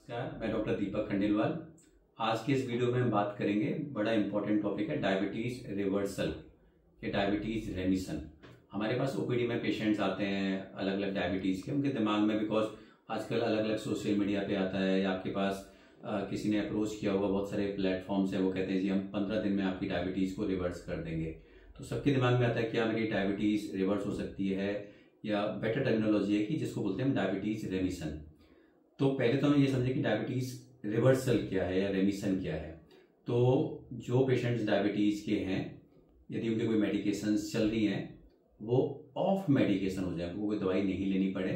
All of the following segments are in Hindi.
नमस्कार, मैं डॉक्टर दीपक खंडेलवाल। आज के इस वीडियो में हम बात करेंगे, बड़ा इंपॉर्टेंट टॉपिक है डायबिटीज रिवर्सल या डायबिटीज रेमिशन। हमारे पास ओपीडी में पेशेंट्स आते हैं अलग अलग डायबिटीज के, उनके दिमाग में बिकॉज आजकल अलग अलग सोशल मीडिया पे आता है या आपके पास किसी ने अप्रोच किया हुआ, बहुत सारे प्लेटफॉर्म्स हैं, वो कहते हैं जी हम 15 दिन में आपकी डायबिटीज को रिवर्स कर देंगे। तो सबके दिमाग में आता है क्या मेरी डायबिटीज रिवर्स हो सकती है, या बेटर टर्मिनोलॉजी है कि जिसको बोलते हैं डायबिटीज रेमिशन। तो पहले तो हमें ये समझे कि डायबिटीज रिवर्सल क्या है या रेमिशन क्या है। तो जो पेशेंट्स डायबिटीज के हैं, यदि उनके कोई मेडिकेशंस चल रही हैं, वो ऑफ मेडिकेशन हो जाए, कोई दवाई नहीं लेनी पड़े,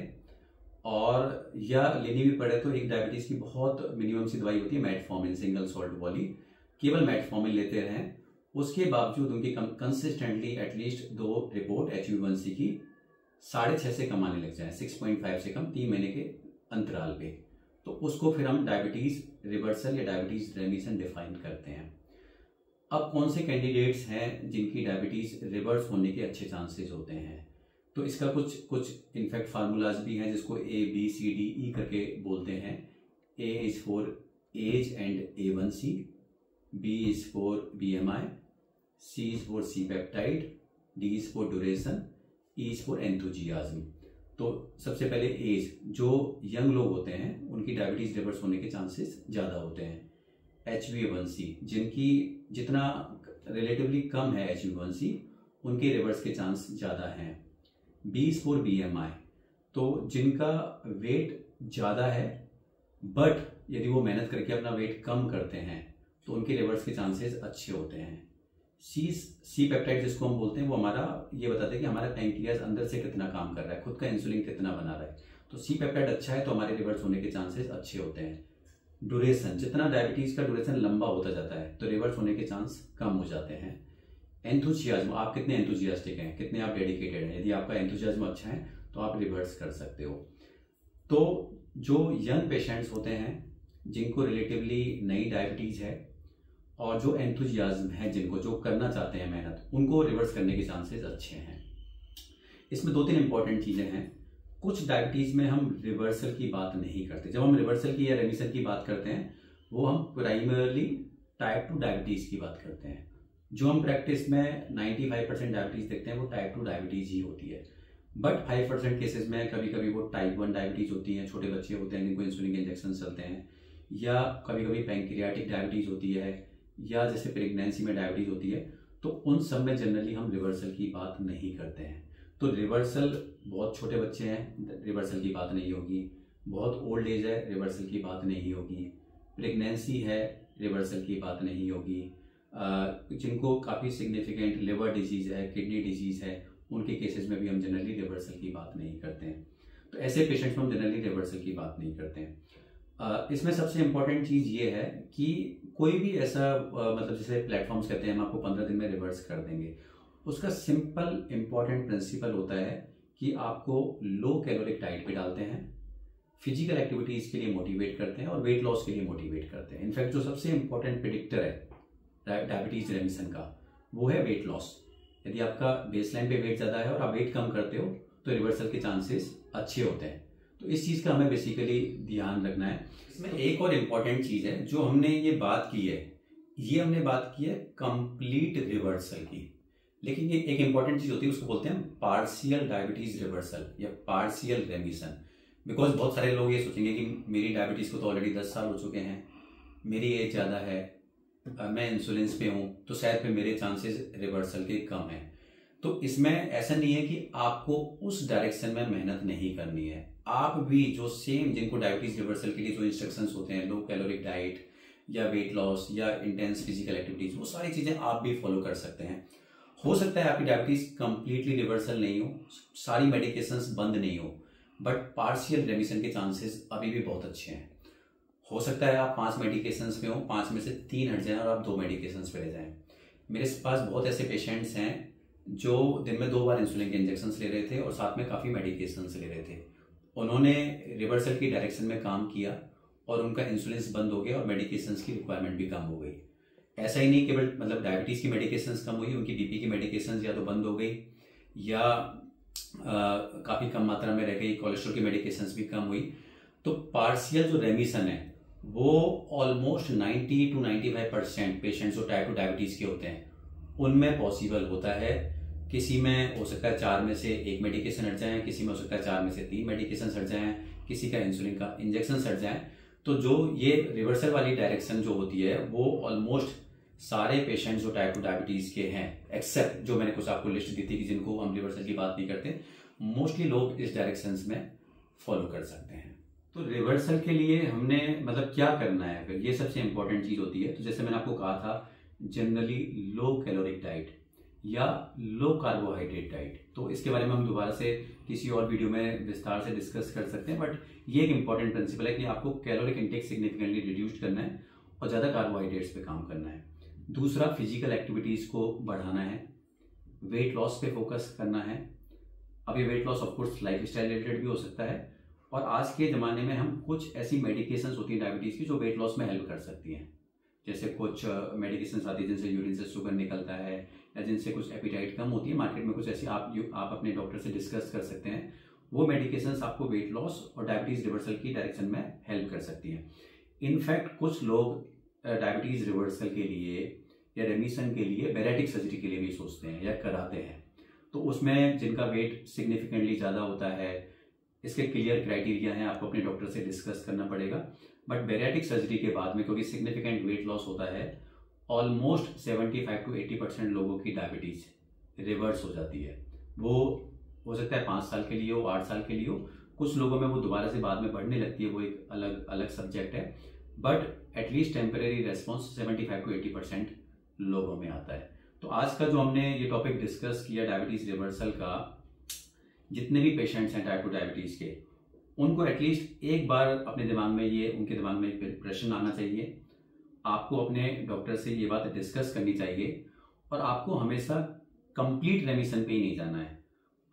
और या लेनी भी पड़े तो एक डायबिटीज की बहुत मिनिमम सी दवाई होती है मेटफॉर्मिन, सिंगल सॉल्ट वाली, केवल मेटफॉर्मिन लेते रहें। उसके बावजूद उनकी कंसिस्टेंटली एटलीस्ट 2 रिपोर्ट HbA1c की 6.5 से कम आने लग जाए, 6.5 से कम 3 महीने के अंतराल पे, तो उसको फिर हम डायबिटीज रिवर्सल या डायबिटीज रेमिशन डिफाइन करते हैं। अब कौन से कैंडिडेट्स हैं जिनकी डायबिटीज रिवर्स होने के अच्छे चांसेस होते हैं, तो इसका कुछ इनफैक्ट फार्मूलाज भी हैं जिसको ABCDE करके बोलते हैं। A is for age and A1C, B is for BMI, C is for C peptide, D is for duration, E is for enthusiasm. तो सबसे पहले एज, जो यंग लोग होते हैं उनकी डायबिटीज रिवर्स होने के चांसेस ज़्यादा होते हैं। HbA1c, जिनकी जितना रिलेटिवली कम है HbA1c, उनके रिवर्स के चांस ज़्यादा हैं। B इज फॉर BMI, तो जिनका वेट ज़्यादा है बट यदि वो मेहनत करके अपना वेट कम करते हैं तो उनके रिवर्स के चांसेस अच्छे होते हैं। C पेप्टाइड जिसको हम बोलते हैं, वो हमारा ये बताते हैं कि हमारा पैंक्रियाज अंदर से कितना काम कर रहा है, खुद का इंसुलिन कितना बना रहा है। तो C पेप्टाइड अच्छा है तो हमारे रिवर्स होने के चांसेस अच्छे होते हैं। ड्यूरेशन, जितना डायबिटीज का ड्यूरेशन लंबा होता जाता है तो रिवर्स होने के चांस कम हो जाते हैं। एंथुजियाज्म, आप कितने एंथुजियास्टिक हैं, कितने आप डेडिकेटेड हैं, यदि आपका एंथुजियाज्म अच्छा है तो आप रिवर्स कर सकते हो। तो जो यंग पेशेंट्स होते हैं जिनको रिलेटिवली नई डायबिटीज है और जो एंथुजियाज्म है, जिनको जो करना चाहते हैं मेहनत, उनको रिवर्स करने के चांसेस अच्छे हैं। इसमें 2-3 इंपॉर्टेंट चीज़ें हैं। कुछ डायबिटीज़ में हम रिवर्सल की बात नहीं करते। जब हम रिवर्सल की या रेमिशन की बात करते हैं, वो हम प्राइमरली टाइप 2 डायबिटीज़ की बात करते हैं। जो हम प्रैक्टिस में 95% डायबिटीज़ देखते हैं वो टाइप 2 डायबिटीज़ ही होती है। बट 5% केसेस में कभी कभी वो टाइप 1 डायबिटीज़ होती हैं, छोटे बच्चे होते हैं जिनको इंसुलिन के इंजेक्शन चलते हैं, या कभी कभी पैंक्रियाटिक डायबिटीज़ होती है, या जैसे प्रेगनेंसी में डायबिटीज होती है। तो उन सब में जनरली हम रिवर्सल की बात नहीं करते हैं। तो रिवर्सल, बहुत छोटे बच्चे हैं रिवर्सल की बात नहीं होगी, बहुत ओल्ड एज है रिवर्सल की बात नहीं होगी, प्रेगनेंसी है रिवर्सल की बात नहीं होगी, जिनको काफ़ी सिग्निफिकेंट लिवर डिजीज है, किडनी डिजीज है, उनके केसेस में भी हम जनरली रिवर्सल की बात नहीं करते हैं। तो ऐसे पेशेंट्स में हम जनरली रिवर्सल की बात नहीं करते हैं। इसमें सबसे इम्पॉर्टेंट चीज़ ये है कि कोई भी ऐसा मतलब जैसे प्लेटफॉर्म्स कहते हैं हम आपको 15 दिन में रिवर्स कर देंगे, उसका सिंपल इम्पॉर्टेंट प्रिंसिपल होता है कि आपको लो कैलोरिक डाइट पे डालते हैं, फिजिकल एक्टिविटीज़ के लिए मोटिवेट करते हैं और वेट लॉस के लिए मोटिवेट करते हैं। इनफैक्ट जो सबसे इम्पॉर्टेंट प्रिडिक्टर है डायबिटीज रेमिशन का, वो है वेट लॉस। यदि आपका बेसलाइन पे वेट ज़्यादा है और आप वेट कम करते हो तो रिवर्सल के चांसेस अच्छे होते हैं। तो इस चीज़ का हमें बेसिकली ध्यान रखना है। इसमें एक और इम्पॉर्टेंट चीज़ है, जो हमने ये बात की है, ये हमने बात की है कंप्लीट रिवर्सल की, लेकिन ये एक इम्पॉर्टेंट चीज़ होती है, उसको बोलते हैं पार्शियल डायबिटीज रिवर्सल या पार्शियल रेमिशन। बिकॉज बहुत सारे लोग ये सोचेंगे कि मेरी डायबिटीज़ को तो ऑलरेडी 10 साल हो चुके हैं, मेरी एज ज़्यादा है, मैं इंसुलिन पे हूँ, तो शायद फिर मेरे चांसेस रिवर्सल के कम हैं। तो इसमें ऐसा नहीं है कि आपको उस डायरेक्शन में मेहनत नहीं करनी है। आप भी जो सेम, जिनको डायबिटीज रिवर्सल के लिए जो इंस्ट्रक्शंस होते हैं, लो कैलोरिक डाइट या वेट लॉस या इंटेंस फिजिकल एक्टिविटीज, वो सारी चीज़ें आप भी फॉलो कर सकते हैं। हो सकता है आपकी डायबिटीज कंप्लीटली रिवर्सल नहीं हो, सारी मेडिकेशंस बंद नहीं हो, बट पार्शियल रेमिशन के चांसेस अभी भी बहुत अच्छे हैं। हो सकता है आप 5 मेडिकेशंस पे हो, 5 में से 3 हट जाएं और आप 2 मेडिकेशंस पे रह जाएं। मेरे पास बहुत ऐसे पेशेंट्स हैं जो दिन में 2 बार इंसुलिन के इंजेक्शंस ले रहे थे और साथ में काफ़ी मेडिकेशंस ले रहे थे। उन्होंने रिवर्सल की डायरेक्शन में काम किया और उनका इंसुलिन बंद हो गया और मेडिकेशंस की रिक्वायरमेंट भी कम हो गई। ऐसा ही नहीं केवल मतलब डायबिटीज़ की मेडिकेशंस कम हुई, उनकी बीपी की मेडिकेशंस या तो बंद हो गई या काफ़ी कम मात्रा में रह गई, कोलेस्ट्रॉल की मेडिकेशंस भी कम हुई। तो पार्शियल जो रेमिशन है वो ऑलमोस्ट 90 to 95% पेशेंट्स जो टाइप 2 डायबिटीज के होते हैं उनमें पॉसिबल होता है। किसी में हो सकता है 4 में से 1 मेडिकेशन हट जाए, किसी में हो सकता है 4 में से 3 मेडिकेशन हट जाए, किसी का इंसुलिन का इंजेक्शन हट जाए। तो जो ये रिवर्सल वाली डायरेक्शन जो होती है वो ऑलमोस्ट सारे पेशेंट्स जो टाइप 2 डायबिटीज के हैं, एक्सेप्ट जो मैंने कुछ आपको लिस्ट दी थी कि जिनको हम रिवर्सल की बात नहीं करते, मोस्टली लोग इस डायरेक्शन में फॉलो कर सकते हैं। तो रिवर्सल के लिए हमने मतलब क्या करना है, फिर ये सबसे इंपॉर्टेंट चीज होती है। तो जैसे मैंने आपको कहा था, जनरली लो कैलोरिक डाइट या लो कार्बोहाइड्रेट डाइट, तो इसके बारे में हम दोबारा से किसी और वीडियो में विस्तार से डिस्कस कर सकते हैं। बट ये एक इंपॉर्टेंट प्रिंसिपल है कि आपको कैलोरिक इंटेक सिग्निफिकेंटली रिड्यूस करना है और ज़्यादा कार्बोहाइड्रेट्स पे काम करना है। दूसरा, फिजिकल एक्टिविटीज़ को बढ़ाना है, वेट लॉस पे फोकस करना है। अब ये weight loss of course life style related भी हो सकता है, और आज के ज़माने में हम कुछ ऐसी मेडिकेशंस होती हैं डायबिटीज़ की जो वेट लॉस में हेल्प कर सकती हैं। जैसे कुछ मेडिकेशंस आती है जिनसे यूरिन से शुगर निकलता है या जिनसे कुछ एपिटाइट कम होती है, मार्केट में कुछ ऐसी आप अपने डॉक्टर से डिस्कस कर सकते हैं। वो मेडिकेशंस आपको वेट लॉस और डायबिटीज़ रिवर्सल की डायरेक्शन में हेल्प कर सकती हैं। इनफैक्ट कुछ लोग डायबिटीज़ रिवर्सल के लिए या रेमिशन के लिए बैरेटिक सर्जरी के लिए भी सोचते हैं या कराते हैं। तो उसमें जिनका वेट सिग्निफिकेंटली ज़्यादा होता है, इसके क्लियर क्राइटेरिया हैं, आपको अपने डॉक्टर से डिस्कस करना पड़ेगा। बट बैरियाट्रिक सर्जरी के बाद में क्योंकि सिग्निफिकेंट वेट लॉस होता है, ऑलमोस्ट 75 to 80% लोगों की डायबिटीज रिवर्स हो जाती है। वो हो सकता है 5 साल के लिए हो, 8 साल के लिए हो, कुछ लोगों में वो दोबारा से बाद में बढ़ने लगती है, वो एक अलग अलग सब्जेक्ट है। But at least temporary response 75 to 80% लोगों में आता है। तो आज का जो हमने ये टॉपिक डिस्कस किया डायबिटीज रिवर्सल का, जितने भी पेशेंट्स हैं टाइप 2 डायबिटीज के, उनको एटलीस्ट एक बार अपने दिमाग में उनके दिमाग में एक प्रश्न आना चाहिए। आपको अपने डॉक्टर से ये बात डिस्कस करनी चाहिए, और आपको हमेशा कंप्लीट रेमिशन पे ही नहीं जाना है।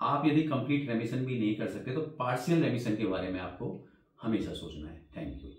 आप यदि कंप्लीट रेमिशन भी नहीं कर सकते तो पार्शियल रेमिशन के बारे में आपको हमेशा सोचना है। Thank you.